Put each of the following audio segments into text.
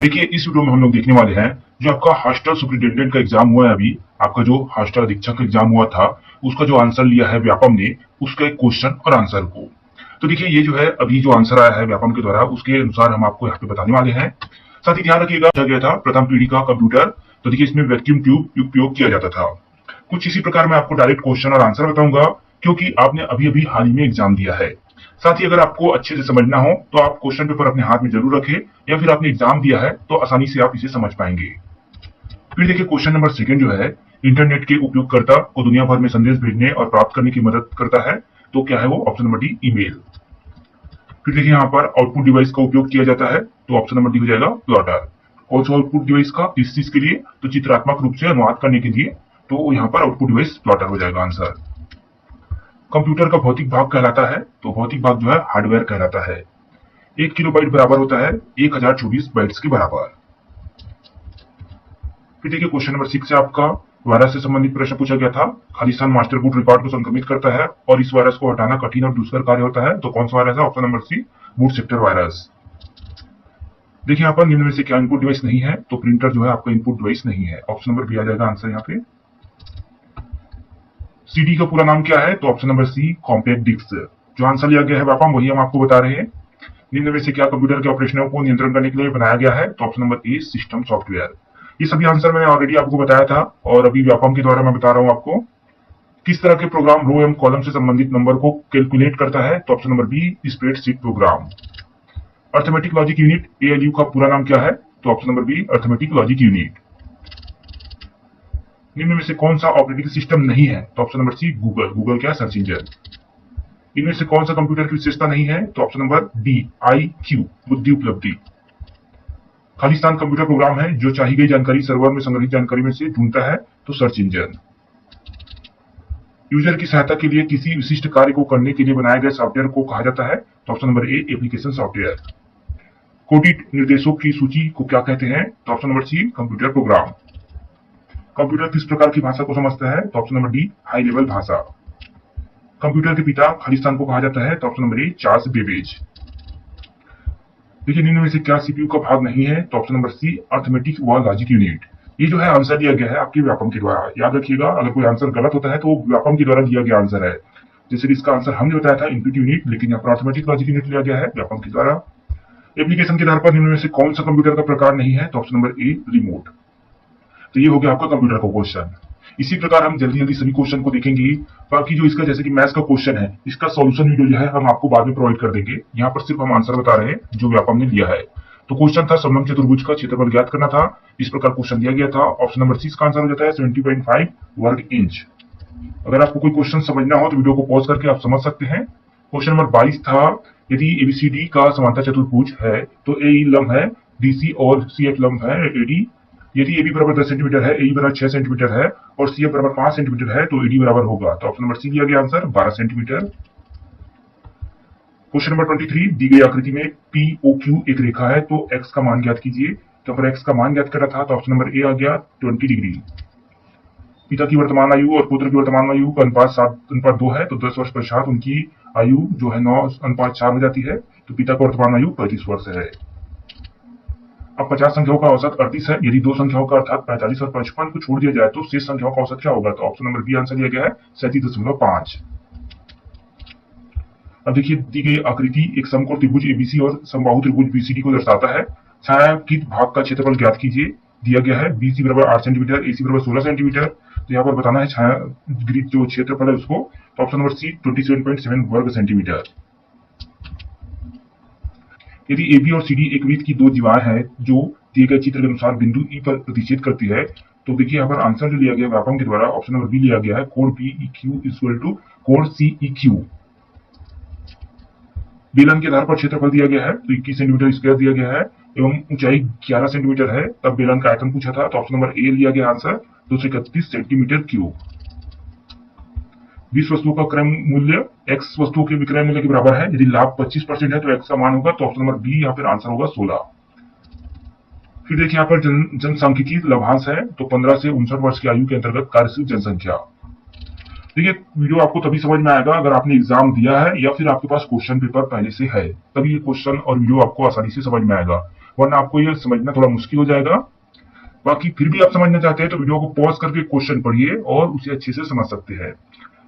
देखिए इस वीडियो में हम लोग देखने वाले हैं जो आपका हॉस्टल सुपरिटेंडेंट का एग्जाम हुआ है अभी आपका जो हॉस्टल अधीक्षक का एग्जाम हुआ था उसका जो आंसर लिया है व्यापम ने उसका एक क्वेश्चन और आंसर को। तो देखिए ये जो है अभी जो आंसर आया है व्यापम के द्वारा उसके अनुसार हम आपको यहाँ पे बताने वाले हैं। साथ ही ध्यान रखिएगा पूछा गया था प्रथम पीढ़ी का कंप्यूटर। तो देखिए इसमें वैक्यूम ट्यूब उपयोग किया जाता था। कुछ इसी प्रकार मैं आपको डायरेक्ट क्वेश्चन और आंसर बताऊंगा क्योंकि आपने अभी अभी हाल ही में एग्जाम दिया है। साथ ही अगर आपको अच्छे से समझना हो तो आप क्वेश्चन पेपर अपने हाथ में जरूर रखें या फिर आपने एग्जाम दिया है तो आसानी से आप इसे समझ पाएंगे। फिर देखिए क्वेश्चन नंबर सेकंड जो है इंटरनेट के उपयोगकर्ता को दुनिया भर में संदेश भेजने और प्राप्त करने की मदद करता है। तो क्या है वो? Option number D email. फिर देखिए यहाँ पर आउटपुट डिवाइस का उपयोग किया जाता है तो ऑप्शन नंबर डी हो जाएगा प्लॉटर। कौन सा आउटपुट डिवाइस का? किस चीज के लिए? तो चित्रात्मक रूप से अनुवाद करने के लिए। तो यहाँ पर आउटपुट डिवाइस प्लॉटर हो जाएगा आंसर। कंप्यूटर का भौतिक भाग कहलाता है तो भौतिक भाग जो है हार्डवेयर कहलाता है। 1 किलोबाइट बराबर होता है 1024 बाइट्स के बराबर। फिर देखिए क्वेश्चन नंबर 6 से आपका वायरस से संबंधित प्रश्न पूछा गया था। खालिस्तान मास्टर बूट रिकॉर्ड को संक्रमित करता है और इस वायरस को हटाना कठिन और दुष्कर कार्य होता है। तो कौन सा वायरस है? Option number C boot sector virus. देखिए यहाँ पर निम्न में से क्या इनपुट डिवाइस नहीं है? तो प्रिंटर जो है आपका इनपुट डिवाइस नहीं है। ऑप्शन नंबर बी आ जाएगा आंसर यहाँ पे। सीडी का पूरा नाम क्या है? तो option number C compact disc. जो आंसर लिया गया है व्यापम वही हम आपको बता रहे हैं। निम्न में से क्या कंप्यूटर के ऑपरेशनों को नियंत्रण करने के लिए बनाया गया है? तो ऑप्शन नंबर ए सिस्टम सॉफ्टवेयर। ये सभी आंसर मैंने ऑलरेडी आपको बताया था और अभी व्यापम के द्वारा मैं बता रहा हूं आपको। किस तरह के प्रोग्राम रो एवं कॉलम से संबंधित नंबर को कैलकुलेट करता है? तो option number B spreadsheet program. Arithmetic logic unit ALU का पूरा नाम क्या है? तो option number B arithmetic logic unit. निम्न में से कौन सा ऑपरेटिंग सिस्टम नहीं है? तो option number c Google. Google क्या? Search engine. इनमें से कौन सा कंप्यूटर की विशेषता नहीं है? तो ऑप्शन नंबर डी IQ बुद्धि उपलब्धि। खालिस्तान कंप्यूटर प्रोग्राम है जो चाही गई जानकारी सर्वर में संग्रहित जानकारी में से ढूंढता है। तो सर्च इंजन। यूजर की सहायता के लिए किसी विशिष्ट कार्य को करने के लिए बनाए गए सॉफ्टवेयर को कहा जाता है। तो option number A application software. कोडित निर्देशों की सूची को क्या कहते हैं? तो option number C computer program. Computer किस प्रकार की भाषा को समझता है? तो option number D high level भाषा। कंप्यूटर के पिता खालिस्तान को कहा जाता है। तो option number A Charles Babbage. देखिए निम्न में से क्या सीपीयू का भाग नहीं है? तो ऑप्शन नंबर सी अर्थमेटिक व लॉजिक यूनिट। ये जो है आंसर दिया गया है आपके व्यापम के द्वारा। याद रखिएगा अगर कोई आंसर गलत होता है तो वो व्यापम के द्वारा दिया गया आंसर है। जैसे कि इसका आंसर हमने बताया था इनपुट यूनिट, लेकिन यहाँ पर अर्थमेटिक लॉजिक यूनिट लिया गया है व्यापम के द्वारा। एप्लीकेशन के आधार पर निम्न में से कौन सा कंप्यूटर का प्रकार नहीं है? तो ऑप्शन नंबर ए रिमोट। तो ये हो गया आपका कंप्यूटर का क्वेश्चन। इसी प्रकार हम जल्दी जल्दी सभी क्वेश्चन को देखेंगे। बाकी जो इसका जैसे कि मैथ्स का क्वेश्चन है इसका सॉल्यूशन वीडियो जो है हम आपको बाद में प्रोवाइड कर देंगे। यहाँ पर सिर्फ हम आंसर बता रहे हैं जो व्यापम ने दिया है। तो क्वेश्चन था समलंब चतुर्भुज का क्षेत्रफल ज्ञात करना था। इस प्रकार क्वेश्चन दिया गया था। ऑप्शन नंबर सी इसका आंसर हो जाता है 70.5 वर्ग इंच। अगर आपको कोई क्वेश्चन समझना हो तो वीडियो को पॉज करके आप समझ सकते हैं। क्वेश्चन नंबर 22 था यदि एबीसीडी का समांतर चतुर्भुज है तो ए लंब है डीसी और सीएफ लंब है एडी। यदि AB बराबर 10 सेंटीमीटर है, AE बराबर 6 सेंटीमीटर है और CF बराबर 5 सेंटीमीटर है तो AD बराबर होगा। तो ऑप्शन नंबर सी दिया गया आंसर 12 सेंटीमीटर। क्वेश्चन नंबर 23 दी गई आकृति में POQ एक रेखा है तो x का मान ज्ञात कीजिए। तो अगर x का मान ज्ञात करा था तो ऑप्शन नंबर ए आ गया 20 डिग्री। पिता की वर्तमान आयु और पुत्र की वर्तमान आयु का अनुपात 7:2 है तो 10 वर्ष पश्चात उनकी आयु जो है 9:4 हो जाती है। तो पिता का वर्तमान आयु 35 वर्ष है। अब 50 संख्याओं का औसत 38 है। यदि दो संख्याओं का अर्थात 45 और 55 को छोड़ दिया जाए तो शेष संख्याओं का औसत क्या होगा? तो ऑप्शन नंबर बी आंसर दिया गया है 37.5। अब देखिए दी गई आकृति एक समकोण त्रिभुज एबीसी और समबाहु त्रिभुज बीसीडी को दर्शाता है। छायांकित भाग का क्षेत्रफल ज्ञात कीजिए। दिया गया है बीसी बराबर 8 सेंटीमीटर, एसी बराबर 16 सेंटीमीटर। तो यहाँ पर बताना है छायांकित जो क्षेत्रफल है उसको। तो ऑप्शन नंबर सी 27.7 वर्ग सेंटीमीटर। यदि AB और CD एक वृत्त की दो जीवाएं हैं जो दिए गए चित्र के अनुसार बिंदु E पर प्रतिच्छेद करती है तो देखिए यहाँ पर आंसर जो लिया गया व्यापम के द्वारा ऑप्शन नंबर बी लिया गया है कोण PEQ इक्वल टू कोण CEQ। बेलन के आधार पर क्षेत्रफल दिया गया है तो 21 सेंटीमीटर स्क्वायर दिया गया है एवं ऊंचाई 11 सेंटीमीटर है। तब बेलन का आयतन पूछा था तो ऑप्शन नंबर ए लिया गया आंसर 231 सेंटीमीटर क्यूब। 20 वस्तुओं का क्रय मूल्य x वस्तुओं के विक्रय मूल्य के बराबर है। यदि लाभ 25% है तो x का मान होगा। तो ऑप्शन नंबर बी यहाँ पर आंसर होगा 16। फिर देखिए यहाँ पर जनसांख्यिकी लाभांश है तो 15 से 59 वर्ष की आयु के अंतर्गत कार्यशील जनसंख्या। देखिए वीडियो आपको तभी समझ में आएगा अगर आपने एग्जाम दिया है या फिर आपके पास क्वेश्चन पेपर पहले से है, तभी ये क्वेश्चन और वीडियो आपको आसानी से समझ में आएगा। वरना आपको ये समझना थोड़ा मुश्किल हो जाएगा। बाकी फिर भी आप समझना चाहते हैं तो वीडियो को पॉज करके क्वेश्चन पढ़िए और उसे अच्छे से समझ सकते हैं।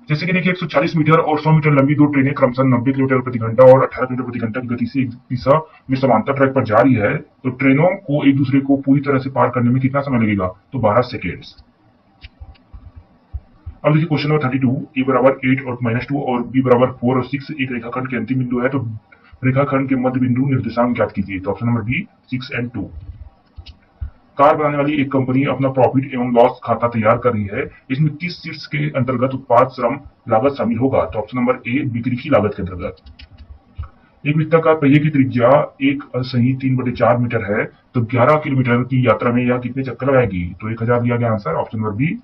जैसे कि देखिए 140 मीटर और 100 मीटर लंबी दो ट्रेनें क्रमशः 90 किलोमीटर प्रति घंटा और 18 किलोमीटर प्रति घंटा की गति से एक दिशा में समांतर ट्रैक पर जा रही है, तो ट्रेनों को एक दूसरे को पूरी तरह से पार करने में कितना समय लगेगा? तो 12 सेकेंड्स। अब देखिए क्वेश्चन नंबर 32, ए बराबर 8 और -2 और बी बराबर 4 और 6 एक रेखाखंड के अंतिम बिंदु है, तो रेखाखंड के मध्य बिंदु निर्देशांक ज्ञात कीजिए। तो ऑप्शन नंबर बी 6 और 2। कार बनाने वाली एक कंपनी अपना प्रॉफिट एवं लॉस खाता तैयार कर रही है, इसमें किस शीर्ष के अंतर्गत उत्पाद श्रम लागत शामिल होगा? तो ऑप्शन नंबर ए बिक्री की लागत के अंतर्गत। एक वृत्ताकार पहिए की त्रिज्या एक सही 3/4 मीटर है, तो 11 किलोमीटर की यात्रा में यह कितने चक्कर लगाएगी? तो 1000 दिया गया आंसर, ऑप्शन नंबर बी।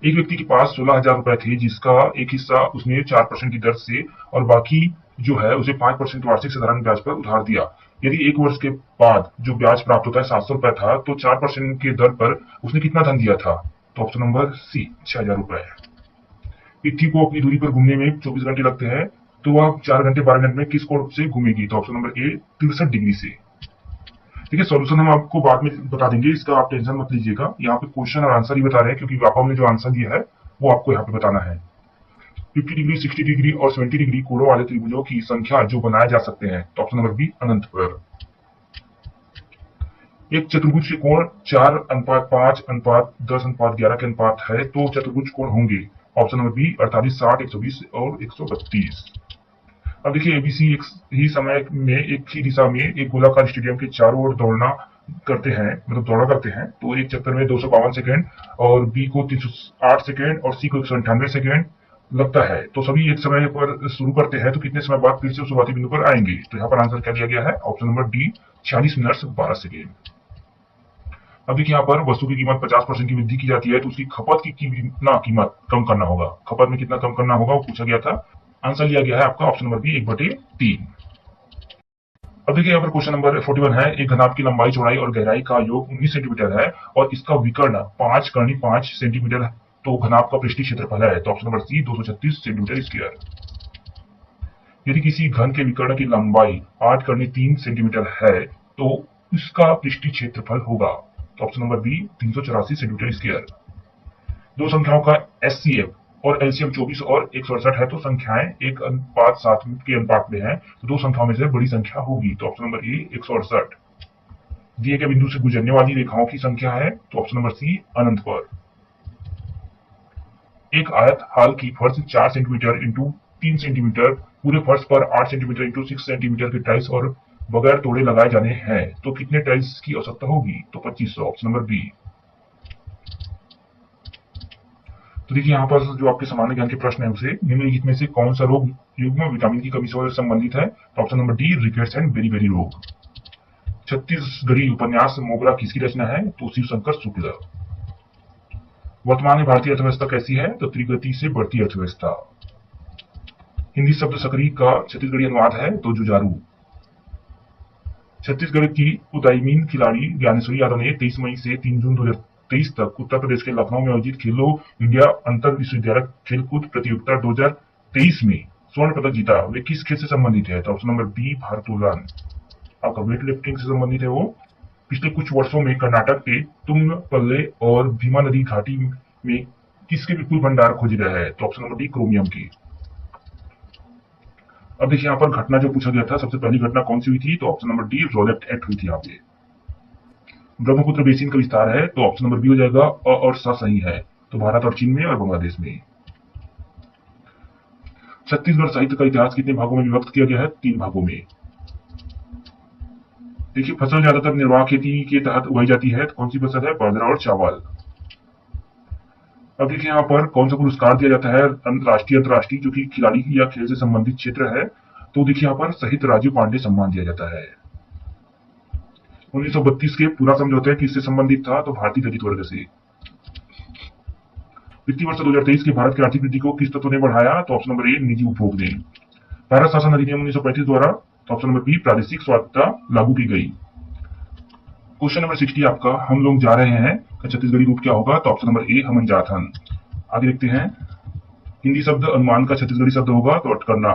एक व्यक्ति के पास 16,000 रुपए थे, जिसका एक हिस्सा उसने 4% की दर से और बाकी जो है उसे 5% वार्षिक साधारण ब्याज पर उधार दिया। यदि एक वर्ष के बाद जो ब्याज प्राप्त होता है 700 रुपए था, तो 4% के दर पर उसने कितना धन दिया था? तो ऑप्शन नंबर सी 6,000 रुपए। पृथ्वी को अपनी दूरी पर घूमने में 24 घंटे लगते हैं, तो वह 4 घंटे 12 मिनट में किस कोण से घूमेगी? तो ऑप्शन नंबर ए 63 डिग्री से। देखिए सॉल्यूशन हम आपको बाद में बता देंगे, इसका आप टेंशन मत लीजिएगा। यहाँ पे क्वेश्चन और आंसर ही बता रहे हैं, क्योंकि व्यापम ने जो आंसर दिया है वो आपको यहाँ पे बताना है। 50 डिग्री, 60 डिग्री और 70 डिग्री कोणों वाले त्रिभुजों की संख्या जो बनाए जा सकते हैं, तो ऑप्शन नंबर बी अनंत पर। एक चतुर्भुज के कोण 4:5:10:11 के अनुपात है, तो चतुर्भुज कोण होंगे? ऑप्शन नंबर बी 48, 60, 120 और 132। अब देखिए एबीसी एक ही समय में एक ही दिशा में एक गोलाकार स्टेडियम के चारों ओर दौड़ना करते हैं, मतलब दौड़ा करते हैं, तो एक चक्कर में 252 सेकेंड और बी को 308 सेकेंड और सी को 198 सेकेंड लगता है। तो सभी एक समय पर शुरू करते हैं, तो कितने समय बाद फिर से शुरुआती बिंदु पर आएंगे? तो यहाँ पर आंसर क्या दिया गया है? Option number D 46 minute 12 second. अब देखिए यहाँ पर वस्तु की कीमत 50% की वृद्धि की जाती है, तो उसकी खपत की कितना कीमत कम करना होगा? खपत में कितना कम करना होगा वो पूछा गया था। आंसर लिया गया है आपका ऑप्शन नंबर बी 1/3। अब देखिए यहाँ पर क्वेश्चन नंबर 41 है, एक घनाभ की लंबाई चौड़ाई और गहराई का योग 19 सेंटीमीटर है और इसका विकर्ण 5x5 सेंटीमीटर, तो घनाभ का पृष्ठीय क्षेत्रफल है। तो option number C 236 centimetre square. यदि किसी घन के विकर्ण की लंबाई 8x3 सेंटीमीटर है, तो इसका पृष्ठीय क्षेत्रफल होगा? तो option number B 384 centimetre square. दो संख्याओं का एचसीएफ और एलसीएम 24 और 168 है, तो संख्याएं 1:7 के अनुपात में है, तो दो संख्याओं में से बड़ी संख्या होगी? तो ऑप्शन नंबर ए 168। दिए गए बिंदु से गुजरने वाली रेखाओं की संख्या है, तो ऑप्शन नंबर सी अनंत पर। एक आयत हाल की फर्श 4 सेंटीमीटर इंटू 3 सेंटीमीटर पूरे फर्श पर 8 सेंटीमीटर इंटू 6 सेंटीमीटर के टाइल्स और बगैर तोड़े लगाए जाने हैं, तो कितने टाइल्स की आवश्यकता होगी? तो 2500, ऑप्शन नंबर बी। तो देखिए यहाँ पर जो आपके सामान्य ज्ञान के प्रश्न है उसे निम्नलिखित में से कौन सा रोग युग्म विटामिन की कमी से संबंधित है? तो option number D rickets and बेरी रोग। छत्तीसगढ़ी उपन्यास मोगरा किसकी रचना है? तो शिवशंकर शुक्ल। वर्तमान में भारतीय अर्थव्यवस्था कैसी है? तो त्रिगति से बढ़ती अर्थव्यवस्था। हिंदी शब्द सकरी का छत्तीसगढ़ी अनुवाद है, तो जुझारू। छत्तीसगढ़ की उदयमीन खिलाड़ी ज्ञानेश्वरी यादव ने 23 मई से 3 जून 2023 तक उत्तर प्रदेश के लखनऊ में आयोजित खेलो इंडिया अंतर विश्वविद्यालय खेलकूद प्रतियोगिता 2023 में स्वर्ण पदक जीता। वे किस खेल से संबंधित है? तो ऑप्शन नंबर बी भारोत्तोलन। आपका वेट लिफ्टिंग से संबंधित है वो। पिछले कुछ वर्षों में कर्नाटक के तुंगपल्ले और भीमा नदी घाटी में किसके विपुल भंडार खोजे गए हैं? तो ऑप्शन नंबर डी क्रोमियम की। अब देखिए यहाँ पर घटना जो पूछा गया था, सबसे पहली घटना कौन सी हुई थी? तो option number D Rowlatt Act हुई थी यहाँ पे। ब्रह्मपुत्र बेसिन का विस्तार है, तो ऑप्शन नंबर बी हो जाएगा अ और स सही है, तो भारत और चीन में और बांग्लादेश में। छत्तीसगढ़ साहित्य का इतिहास कितने भागों में विभक्त किया गया है? 3 भागों में। देखिए फसल ज्यादातर निर्वाह खेती के तहत उगाई जाती है, तो कौन सी फसल है? बाजरा और चावल। अब देखिए यहाँ पर कौन सा पुरस्कार दिया जाता है राष्ट्रीय अंतर्राष्ट्रीय, जो कि खिलाड़ी या खेल से संबंधित क्षेत्र है? तो देखिए यहाँ पर शहीद राजीव पांडे सम्मान दिया जाता है। 1932 के पूरा समझौते किससे संबंधित था? तो भारतीय दलित वर्ग से। वित्तीय वर्ष 2023 के भारत की आर्थिक वृद्धि को किस तत्व ने बढ़ाया? तो ऑप्शन नंबर ए निजी उपभोग ने। भारत शासन अधिनियम 1935 द्वारा, तो ऑप्शन नंबर बी प्रादेशिक स्वायत्तता लागू की गई। क्वेश्चन नंबर 60 आपका, हम लोग जा रहे हैं का छत्तीसगढ़ी रूप क्या होगा? तो ऑप्शन नंबर ए हमन जात हन। आगे देखते हैं। हिंदी शब्द अनुमान का छत्तीसगढ़ी शब्द होगा, तो अटकरना।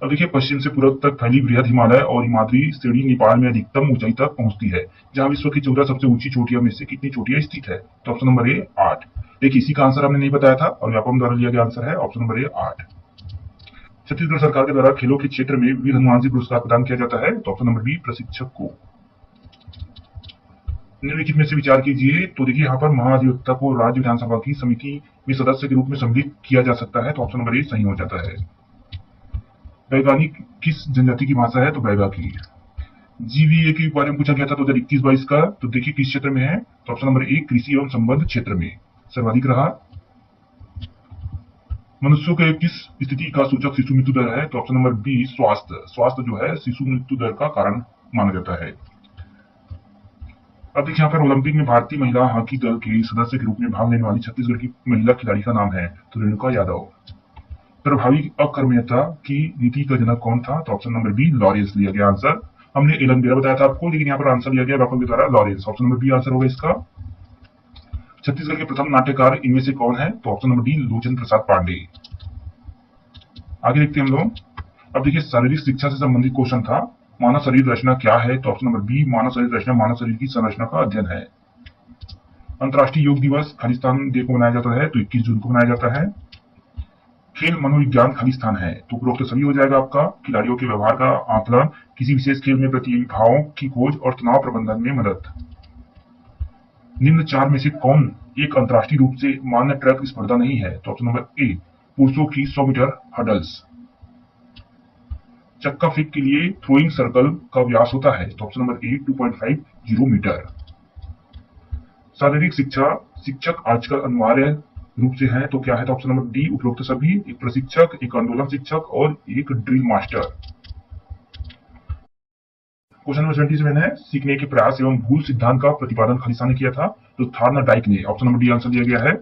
अब देखिए पश्चिम से पूर्व तक फैली बृहद हिमालय और हिमाद्री श्रेणी नेपाल में अधिकतम ऊंचाई तक पहुंचती है, जहां विश्व की 14 सबसे ऊंची चोटियों में से कितनी चोटियां स्थित है? तो ऑप्शन नंबर ए 8। देखिए इसी का आंसर हमने नहीं बताया था और व्यापम द्वारा लिया गया आंसर है ऑप्शन नंबर ए 8। छत्तीसगढ़ सरकार के द्वारा खेलों के क्षेत्र में वीर हनुमान जी पुरस्कार प्रदान किया जाता है, तो ऑप्शन नंबर बी प्रशिक्षक को। निम्नलिखित में से विचार कीजिए। तो देखिए यहाँ पर महाधिवक्ता को राज्य विधानसभा की समिति में सदस्य के रूप में सम्मिलित किया जा सकता है, तो ऑप्शन नंबर ए सही हो जाता है। बैगानी किस जनजाति की भाषा है? तो बैगा की। जीवीए के बारे में पूछा गया था 2021-22 का, तो देखिए किस क्षेत्र में है? तो ऑप्शन नंबर ए कृषि एवं संबंध क्षेत्र में सर्वाधिक रहा। मनुष्यों के किस स्थिति का सूचक शिशु मृत्यु दर है? तो ऑप्शन नंबर बी स्वास्थ्य। स्वास्थ्य जो है शिशु मृत्यु दर का कारण माना जाता है। अब देखिए यहाँ पर ओलंपिक में भारतीय महिला हॉकी दल के सदस्य के रूप में भाग लेने वाली छत्तीसगढ़ की महिला खिलाड़ी का नाम है, तो रेणुका यादव। प्रभावी अकर्मण्यता की नीति का जनक कौन था? तो ऑप्शन नंबर बी लॉरेंस लिया गया आंसर। हमने एलन बेरा बताया था आपको, लेकिन यहाँ पर आंसर लिया गया व्यापक के द्वारा Lawrence. Option number B answer होगा इसका। छत्तीसगढ़ के प्रथम नाट्यकार इनमें से कौन है? तो ऑप्शन नंबर डी लोचन प्रसाद पांडे। आगे देखते हैं हम लोग। अब देखिए शारीरिक शिक्षा से संबंधित क्वेश्चन था, मानव शरीर रचना क्या है? तो ऑप्शन नंबर बी मानव शरीर रचना मानव शरीर की संरचना का अध्ययन है। अंतर्राष्ट्रीय योग दिवस खालिस्तान डे को मनाया जाता है, तो 21 जून को मनाया जाता है। खेल मनोविज्ञान खालिस्तान है, तो उपरोक्त सभी हो जाएगा आपका। खिलाड़ियों के व्यवहार का आकलन, किसी विशेष खेल में प्रतिभाओं की खोज और तनाव प्रबंधन में मदद। निम्न चार में से कौन एक अंतर्राष्ट्रीय रूप से मान्य ट्रैक स्पर्धा नहीं है? तो ऑप्शन नंबर ए पुरुषों की 100 मीटर हर्डल्स। चक्का फेंक के लिए थ्रोइंग सर्कल का व्यास होता है, तो ऑप्शन नंबर ए 2.50 मीटर। शारीरिक शिक्षा शिक्षक आजकल अनिवार्य रूप से है, तो क्या है? तो ऑप्शन नंबर डी उपरोक्त सभी। एक प्रशिक्षक, एक आंदोलन शिक्षक और एक ड्रिल मास्टर। क्वेश्चन नंबर 77 है, सीखने के प्रयास एवं भूल सिद्धांत का प्रतिपादन खालिस्तान ने किया था, तो थार्नडाइक ने। ऑप्शन नंबर डी आंसर दिया गया है।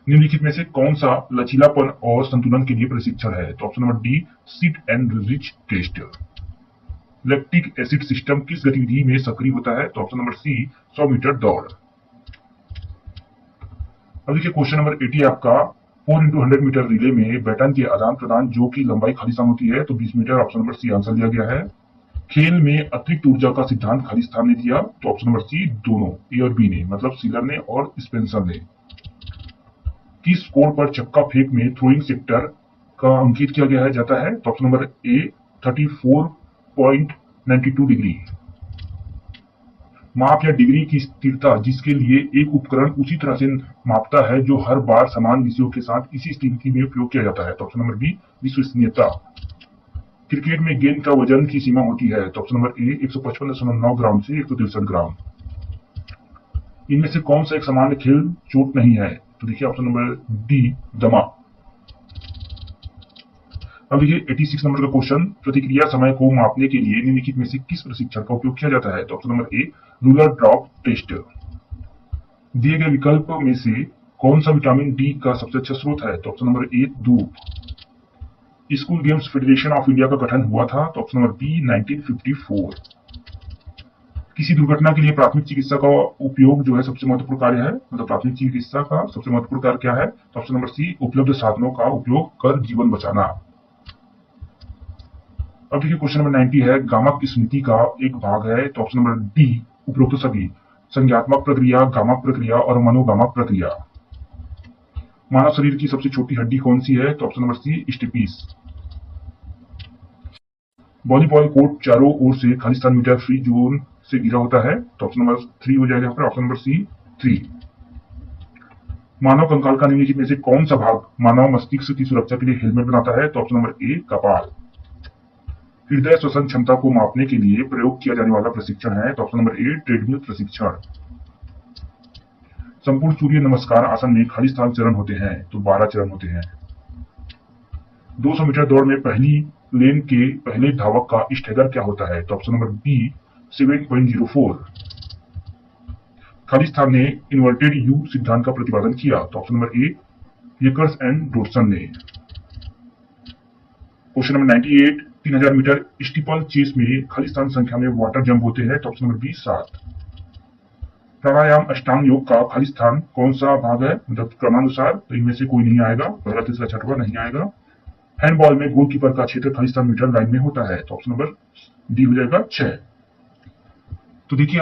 निम्नलिखित में से कौन सा लचीलापन और संतुलन के लिए प्रशिक्षण है? तो option number D sit and reach test. Lactic acid system किस गतिविधि में सक्रिय होता है? तो ऑप्शन नंबर सी 100 मीटर दौड़। अब देखिए क्वेश्चन नंबर 80 आपका 4x100 मीटर रिले में बैटन के आदान प्रदान जो की लंबाई खालिस्तान होती है, तो 20 metre. Option number C answer दिया गया है। खेल में अतिरिक्त ऊर्जा का सिद्धांत खालिस्तान ने दिया, तो ऑप्शन नंबर सी दोनों ए और बी ने, मतलब सीलर ने और स्पेंसर ने। किस कोण पर चक्का फेंक में थ्रोइंग सेक्टर का अंकित किया गया है जाता है? तो ऑप्शन नंबर ए 34.92 डिग्री। माप या डिग्री की स्थिरता जिसके लिए एक उपकरण उसी तरह से मापता है जो हर बार समान विषयों के साथ इसी स्थिति में उपयोग किया जाता है, तो ऑप्शन नंबर बी विश्वसनीयता। क्रिकेट में गेंद का वजन की सीमा होती है, तो ऑप्शन नंबर ए 155.9 ग्राम से 163 ग्राम। इनमें से कौन सा एक सामान्य खेल चोट नहीं है? तो देखिए ऑप्शन नंबर डी दमा। अब देखिए 86 नंबर का क्वेश्चन, प्रतिक्रिया समय को मापने के लिए निम्नलिखित में से किस प्रशिक्षण का उपयोग किया जाता है? तो option number A ruler drop test. दिए गए विकल्प में से कौन सा विटामिन डी का सबसे अच्छा स्रोत है? तो ऑप्शन नंबर ए धूप। School games federation of India का गठन हुआ था, तो ऑप्शन नंबर बी 1954। किसी दुर्घटना के लिए प्राथमिक चिकित्सा का उपयोग जो है सबसे महत्वपूर्ण कार्य है, मतलब प्राथमिक चिकित्सा का सबसे महत्वपूर्ण कार्य क्या है? तो ऑप्शन नंबर सी उपलब्ध साधनों का उपयोग कर जीवन बचाना। अब देखिए क्वेश्चन नंबर 90 है, गामक स्मृति का एक भाग है, तो ऑप्शन नंबर डी उपरोक्त सभी। संज्ञात्मक प्रक्रिया, गामक प्रक्रिया और मनोगामक प्रक्रिया। मानव शरीर की सबसे छोटी हड्डी कौन सी है? तो option number C stapes. Volleyball court चारों ओर से खालिस्तान मीटर फ्री जोन से घिरा होता है, तो ऑप्शन नंबर 3 हो जाएगा यहाँ पर। ऑप्शन नंबर सी 3। मानव कंकाल का निम्नलिखित में से कौन सा भाग मानव मस्तिष्क की सुरक्षा के लिए हेलमेट बनाता है? तो ऑप्शन नंबर ए कपाल। हृदय श्वसन क्षमता को मापने के लिए प्रयोग किया जाने वाला प्रशिक्षण है, तो ऑप्शन नंबर ए ट्रेडमिल प्रशिक्षण। संपूर्ण सूर्य नमस्कार आसन में खालिस्तान चरण होते हैं, तो 12 चरण होते हैं। 200 मीटर दौड़ में पहली लेन के पहले धावक का स्टैगर क्या होता है? तो ऑप्शन नंबर बी 7.04। खालिस्तान ने इन्वर्टेड यू सिद्धांत का प्रतिपादन किया, तो ऑप्शन नंबर ए येकर्स एंड डोरसन ने। Question number 98, 3000 metre steeplechase में खालिस्तान संख्या में वाटर जंप होते हैं, तो ऑप्शन नंबर बी 7। प्राणायाम अष्टांग योग का खालिस्तान कौन सा भाग है, मतलब क्रमानुसार? तो इनमें से कोई नहीं आएगा, पहला तीसरा छठवां नहीं आएगा। हैंडबॉल में गोलकीपर का क्षेत्र खालिस्तान मीटर लाइन में होता है। तो ऑप्शन नंबर डी हो जाएगा 6। तो देखिए